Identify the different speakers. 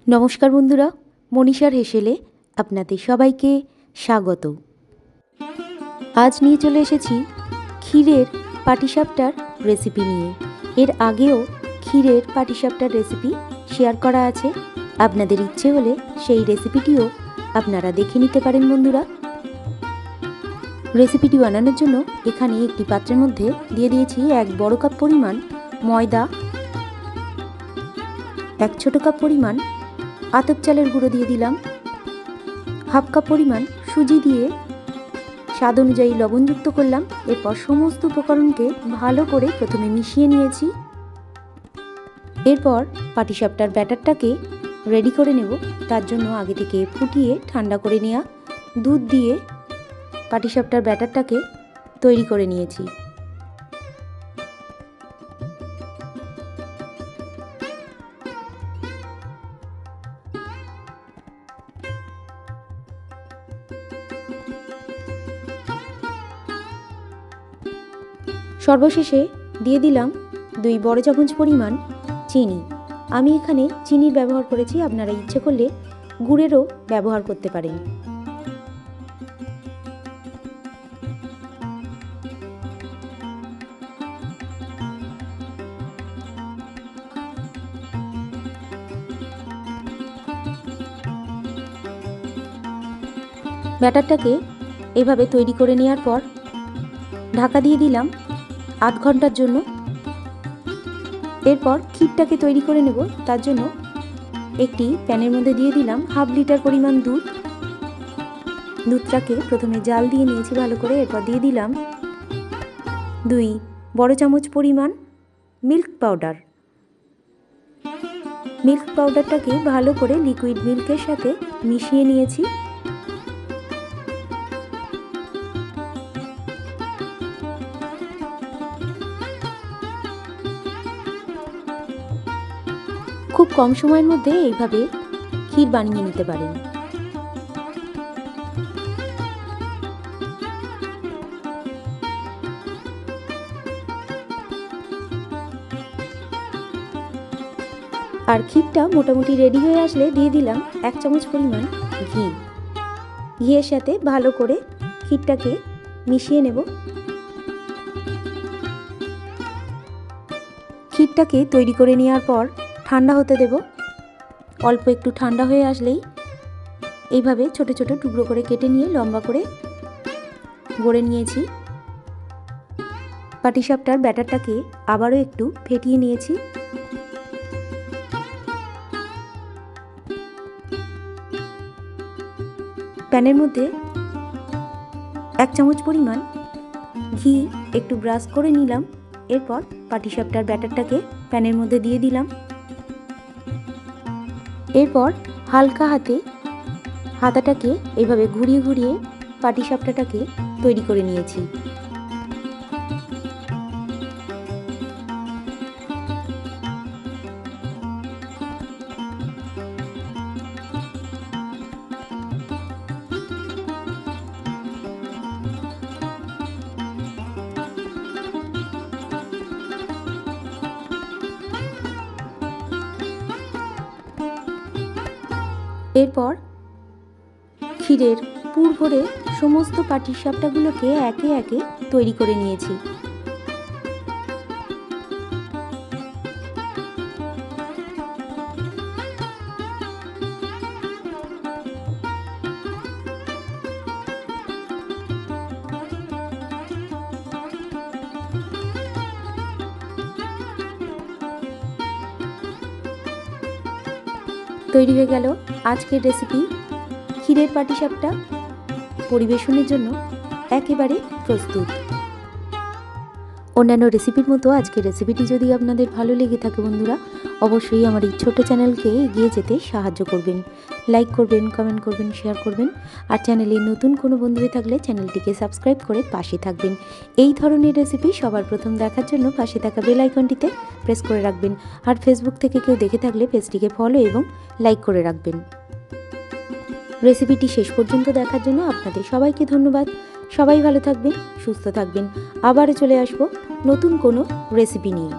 Speaker 1: নমস্কার বন্ধুরা, মনীষার হেসেলে আপনাদের সবাইকে স্বাগত। আজ নিয়ে চলে এসেছি ক্ষীরের পাটিসাপটার রেসিপি নিয়ে। এর আগেও ক্ষীরের পাটিসাপটার রেসিপি শেয়ার করা আছে, আপনাদের ইচ্ছে হলে সেই রেসিপিটিও আপনারা দেখে নিতে পারেন বন্ধুরা। রেসিপিটি বানানোর জন্য এখানে একটি পাত্রের মধ্যে দিয়ে দিয়েছি 1 বড় কাপ পরিমাণ ময়দা, 1 ছোট কাপ পরিমাণ আতপ চালের গুঁড়ো দিয়ে দিলাম, 1/2 কাপ পরিমাণ সুজি দিয়ে স্বাদ অনুযায়ী লবণ যুক্ত করলাম। এরপর সমস্ত উপকরণকে ভালো করে প্রথমে মিশিয়ে নিয়েছি। এরপর পাটিসাপটার ব্যাটারটাকে রেডি করে নেব। তার জন্য আগে থেকে ফুটিয়ে ঠান্ডা করে নেওয়া দুধ দিয়ে পাটিসাপটার ব্যাটারটাকে তৈরি করে নিয়েছি। সর্বশেষে দিয়ে দিলাম 2 বড় চামচ পরিমাণ চিনি। আমি এখানে চিনির ব্যবহার করেছি, আপনারা ইচ্ছে করলে গুড়েরও ব্যবহার করতে পারেন। ব্যাটারটাকে এভাবে তৈরি করে নেওয়ার পর ঢাকা দিয়ে দিলাম 8 ঘন্টার জন্য। এরপর ক্ষীরটাকে তৈরি করে নেব। তার জন্য একটি প্যানের মধ্যে দিয়ে দিলাম 1/2 লিটার পরিমাণ দুধ। দুধটাকে প্রথমে জাল দিয়ে নিয়েছি ভালো করে। এরপর দিয়ে দিলাম 2 বড় চামচ পরিমাণ মিল্ক পাউডার। মিল্ক পাউডারটাকে ভালো করে লিকুইড মিল্কের সাথে মিশিয়ে নিয়েছি। খুব কম সময়ের মধ্যে এইভাবে ক্ষীর বানিয়ে নিতে পারেন। আর ক্ষীরটা মোটামুটি রেডি হয়ে আসলে দিয়ে দিলাম 1 চামচ পরিমাণ ঘি। ঘিয়ের সাথে ভালো করে ক্ষীরটাকে মিশিয়ে নেব। ক্ষীরটাকে তৈরি করে নেওয়ার পর ঠান্ডা হতে দেব। অল্প একটু ঠান্ডা হয়ে আসলেই এইভাবে ছোট ছোট টুকরো করে কেটে নিয়ে লম্বা করে গড়ে নিয়েছি। পাটিসাপটার ব্যাটারটাকে আবারও একটু ফেটিয়ে নিয়েছি। প্যানের মধ্যে 1 চামচ পরিমাণ ঘি একটু ব্রাশ করে নিলাম। এরপর পাটিসাপটার ব্যাটারটাকে প্যানের মধ্যে দিয়ে দিলাম। এরপর হালকা হাতে হাতাটাকে এইভাবে ঘুরিয়ে ঘুরিয়ে পাটিসাপটাটাকে তৈরি করে নিয়েছি। এরপর ক্ষীরের পুর ভরে সমস্ত পাটিসাপটাগুলোকে একে একে তৈরি করে নিয়েছি। তৈরি হয়ে গেল আজকের রেসিপি ক্ষীরের পাটিসাপটা। পরিবেশনের জন্য একেবারে প্রস্তুত। অন্যান্য রেসিপির মতো আজকের রেসিপিটি যদি আপনাদের ভালো লেগে থাকে বন্ধুরা, অবশ্যই আমার এই ছোট চ্যানেলকে এগিয়ে যেতে সাহায্য করবেন। লাইক করবেন, কমেন্ট করবেন, শেয়ার করবেন। আর চ্যানেলে নতুন কোনো বন্ধু থাকলে চ্যানেলটিকে সাবস্ক্রাইব করে পাশে থাকবেন। এই ধরনের রেসিপি সবার প্রথম দেখার জন্য পাশে থাকা বেল আইকনটিতে প্রেস করে রাখবেন। আর ফেসবুক থেকে কেউ দেখে থাকলে পেজটিকে ফলো এবং লাইক করে রাখবেন। রেসিপিটি শেষ পর্যন্ত দেখার জন্য আপনাদের সবাইকে ধন্যবাদ। সবাই ভালো থাকবেন, সুস্থ থাকবেন। আবার চলে আসবো নতুন কোনো রেসিপি নিয়ে।